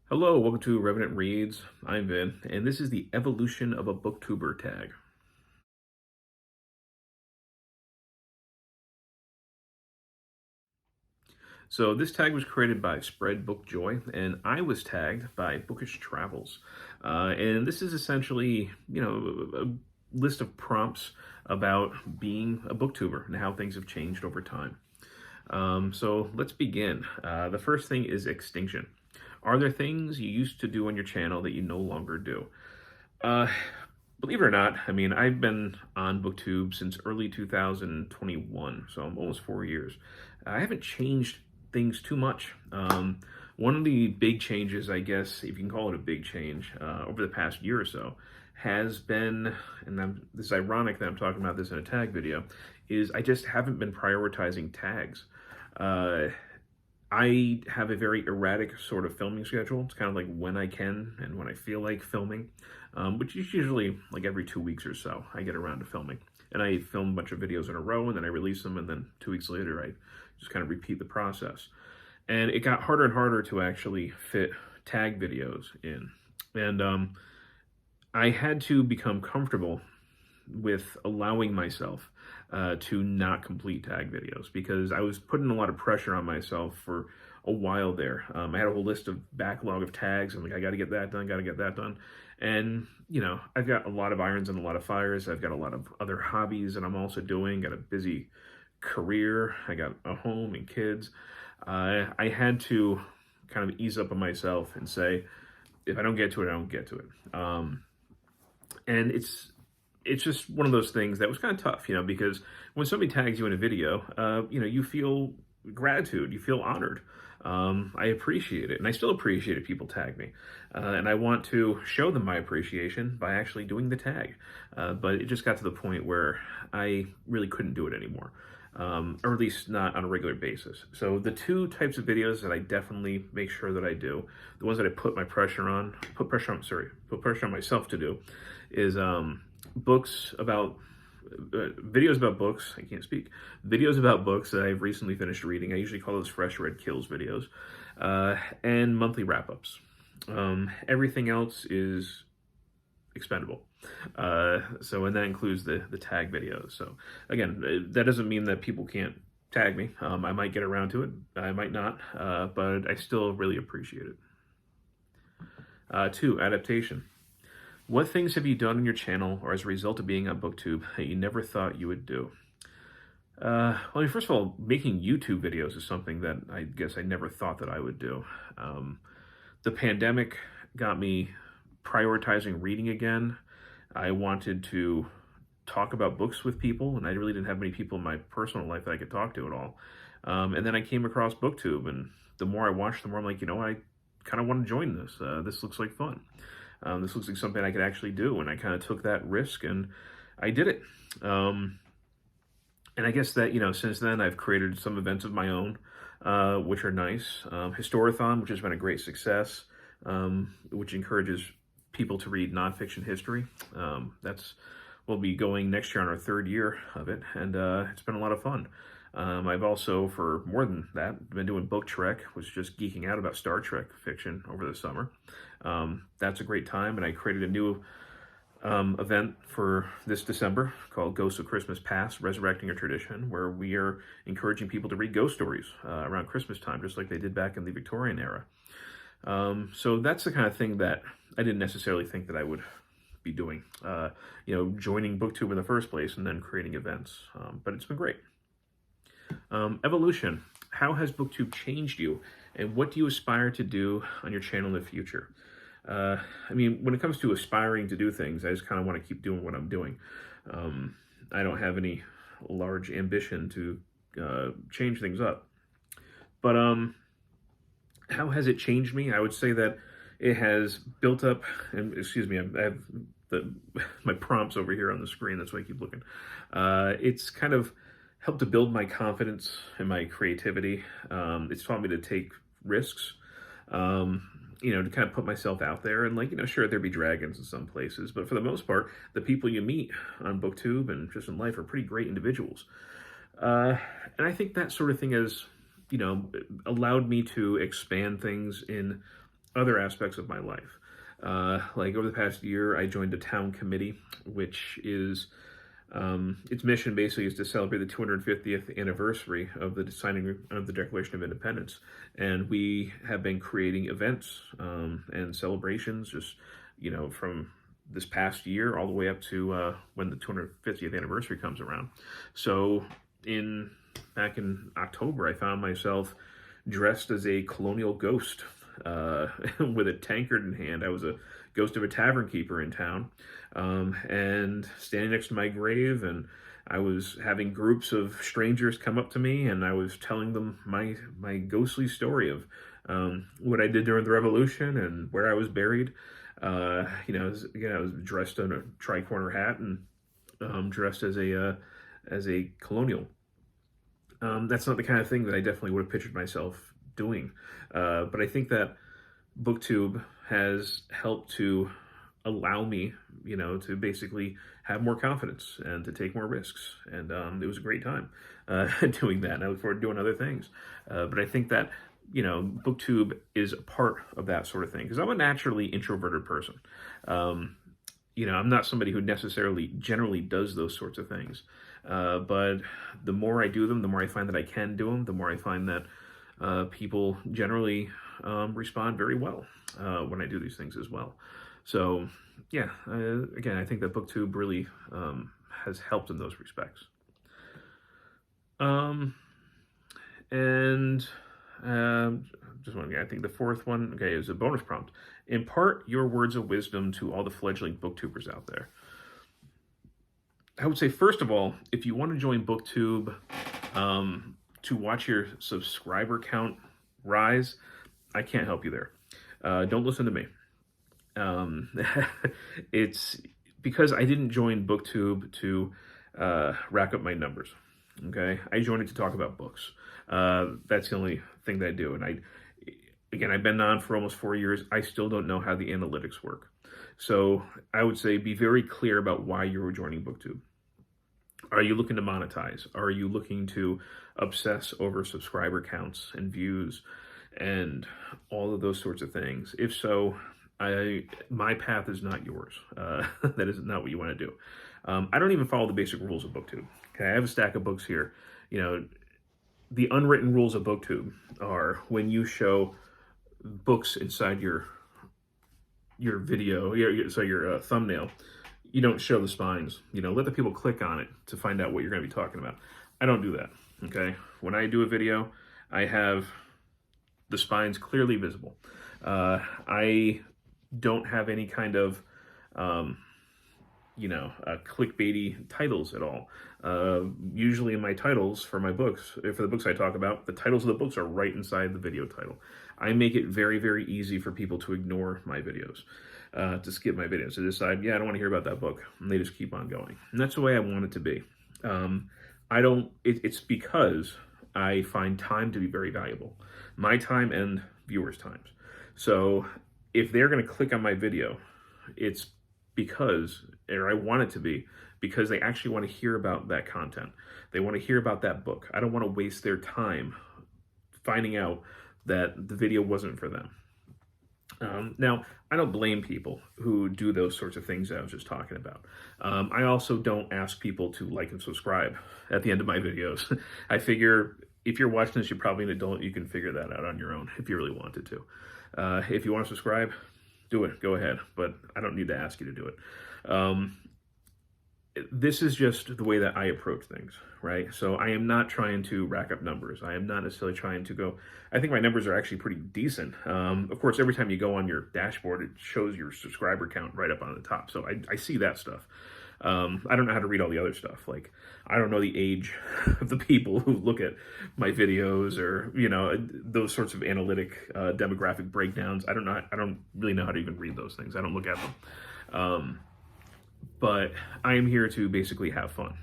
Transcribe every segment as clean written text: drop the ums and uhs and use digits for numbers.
Hello, welcome to Revenant Reads. I'm Vin, and this is the evolution of a Booktuber tag. So this tag was created by Spread Book Joy, and I was tagged by Bookish Travels. And this is essentially, a list of prompts about being a booktuber and how things have changed over time. So let's begin. The first thing is extinction. Are there things you used to do on your channel that you no longer do? Uh, Believe it or not, I mean, I've been on BookTube since early 2021, so I'm almost 4 years. I haven't changed things too much. One of the big changes, I guess, if you can call it a big change, over the past year or so, has been, and this is ironic that I'm talking about this in a tag video, is I just haven't been prioritizing tags. Uh, I have a very erratic sort of filming schedule. It's kind of like when I can and when I feel like filming, which is usually like every 2 weeks or so I get around to filming. And I film a bunch of videos in a row and then I release them, and then 2 weeks later I just kind of repeat the process. And it got harder and harder to actually fit tag videos in. And I had to become comfortable with allowing myself to not complete tag videos because I was putting a lot of pressure on myself for a while there. I had a whole list of backlog of tags. I'm like, I got to get that done, got to get that done. And, I've got a lot of irons and a lot of fires. I've got a lot of other hobbies that I'm also doing, got a busy career. I got a home and kids. I had to kind of ease up on myself and say, if I don't get to it, I don't get to it. And it's just one of those things that was kind of tough, because when somebody tags you in a video, you feel gratitude, you feel honored. I appreciate it, and I still appreciate it. People tag me, and I want to show them my appreciation by actually doing the tag. But it just got to the point where I really couldn't do it anymore, or at least not on a regular basis. So the two types of videos that I definitely make sure that I do, the ones that I put pressure on myself to do, is books about videos about books. I can't speak. Videos about books that I've recently finished reading. I usually call those fresh read kills videos, and monthly wrap ups. Everything else is expendable. And that includes the tag videos. So again, that doesn't mean that people can't tag me. I might get around to it. I might not, but I still really appreciate it. Two, adaptation. What things have you done on your channel or as a result of being on BookTube that you never thought you would do? First of all, making YouTube videos is something that I guess I never thought that I would do. The pandemic got me prioritizing reading again. I wanted to talk about books with people, and I really didn't have many people in my personal life that I could talk to at all. And then I came across BookTube, and the more I watched, the more I'm like, I kind of want to join this. This looks like fun. This looks like something I could actually do, and I kind of took that risk, and I did it. And I guess that, since then, I've created some events of my own, which are nice. Historathon, which has been a great success, which encourages people to read nonfiction history. We'll be going next year on our third year of it, and it's been a lot of fun. I've also, for more than that, been doing Book Trek, was just geeking out about Star Trek fiction over the summer. That's a great time, and I created a new event for this December called Ghosts of Christmas Past, Resurrecting a Tradition, where we are encouraging people to read ghost stories around Christmas time, just like they did back in the Victorian era. So that's the kind of thing that I didn't necessarily think that I would be doing, joining BookTube in the first place and then creating events. But it's been great. Evolution. How has BookTube changed you, and what do you aspire to do on your channel in the future? When it comes to aspiring to do things, I just kind of want to keep doing what I'm doing. I don't have any large ambition to change things up. But how has it changed me? I would say that it has built up, and excuse me, I have my prompts over here on the screen, that's why I keep looking. It's kind of helped to build my confidence and my creativity. It's taught me to take risks, to kind of put myself out there, and sure, there'd be dragons in some places, but for the most part, the people you meet on BookTube and just in life are pretty great individuals. And I think that sort of thing has, allowed me to expand things in other aspects of my life. Like over the past year, I joined a town committee, which is its mission basically is to celebrate the 250th anniversary of the signing of the Declaration of Independence. And we have been creating events and celebrations just, from this past year all the way up to when the 250th anniversary comes around. So back in October, I found myself dressed as a colonial ghost with a tankard in hand. I was a ghost of a tavern keeper in town, and standing next to my grave, and I was having groups of strangers come up to me, and I was telling them my ghostly story of what I did during the Revolution and where I was buried. I was dressed in a tri-corner hat and dressed as a colonial. That's not the kind of thing that I definitely would have pictured myself doing. But I think that Booktube has helped to allow me, to basically have more confidence and to take more risks. And it was a great time doing that. And I look forward to doing other things. But I think that, Booktube is a part of that sort of thing. Because I'm a naturally introverted person. I'm not somebody who necessarily generally does those sorts of things. But the more I do them, the more I find that I can do them, the more I find that people generally respond very well when I do these things as well. So, yeah, again, I think that Booktube really has helped in those respects. I think the fourth one, is a bonus prompt. Impart your words of wisdom to all the fledgling booktubers out there. I would say, first of all, if you want to join Booktube to watch your subscriber count rise, I can't help you there. Don't listen to me. It's because I didn't join Booktube to rack up my numbers. Okay, I joined it to talk about books. That's the only thing that I do. And I've been on for almost 4 years. I still don't know how the analytics work. So I would say be very clear about why you're joining Booktube. Are you looking to monetize? Are you looking to obsess over subscriber counts and views and all of those sorts of things? If so, my path is not yours. That is not what you want to do. I don't even follow the basic rules of Booktube. Okay, I have a stack of books here. The unwritten rules of Booktube are when you show books inside your video, your thumbnail, you don't show the spines. Let the people click on it to find out what you're going to be talking about. I don't do that. Okay, when I do a video, I have the spines clearly visible. I don't have any kind of clickbaity titles at all. Usually in my titles for my books, for the books I talk about, the titles of the books are right inside the video title. I make it very, very easy for people to ignore my videos, to skip my videos, to decide, I don't want to hear about that book, and they just keep on going. And that's the way I want it to be. It's because I find time to be very valuable. My time and viewers' times. So if they're going to click on my video, it's because, or I want it to be, because they actually want to hear about that content. They want to hear about that book. I don't want to waste their time finding out that the video wasn't for them. Now, I don't blame people who do those sorts of things that I was just talking about. I also don't ask people to like and subscribe at the end of my videos. I figure if you're watching this, you're probably an adult. You can figure that out on your own if you really wanted to. If you want to subscribe, do it. Go ahead. But I don't need to ask you to do it. This is just the way that I approach things, right? So I am not trying to rack up numbers. I am not necessarily trying to go, I think my numbers are actually pretty decent. Of course, every time you go on your dashboard, it shows your subscriber count right up on the top. So I see that stuff. I don't know how to read all the other stuff. Like, I don't know the age of the people who look at my videos or, those sorts of analytic demographic breakdowns. I don't really know how to even read those things. I don't look at them. But I am here to basically have fun.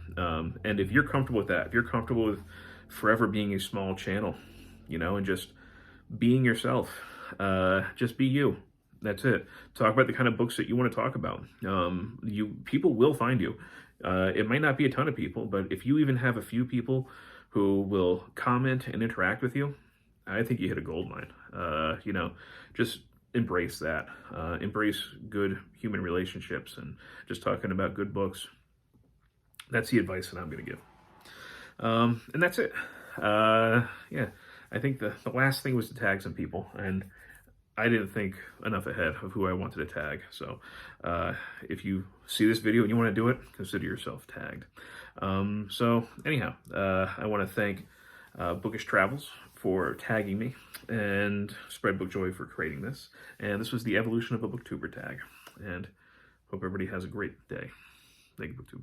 And if you're comfortable with that, if you're comfortable with forever being a small channel, and just being yourself, just be you. That's it. Talk about the kind of books that you want to talk about. People will find you. It might not be a ton of people, but if you even have a few people who will comment and interact with you, I think you hit a gold mine. Just embrace that. Embrace good human relationships and just talking about good books. That's the advice that I'm going to give. And that's it. Yeah, I think the last thing was to tag some people, and I didn't think enough ahead of who I wanted to tag. So if you see this video and you want to do it, consider yourself tagged. So anyhow, I want to thank Bookish Travels for tagging me, and Spread Book Joy for creating this. And this was the evolution of a Booktuber tag. And hope everybody has a great day. Thank you, Booktube.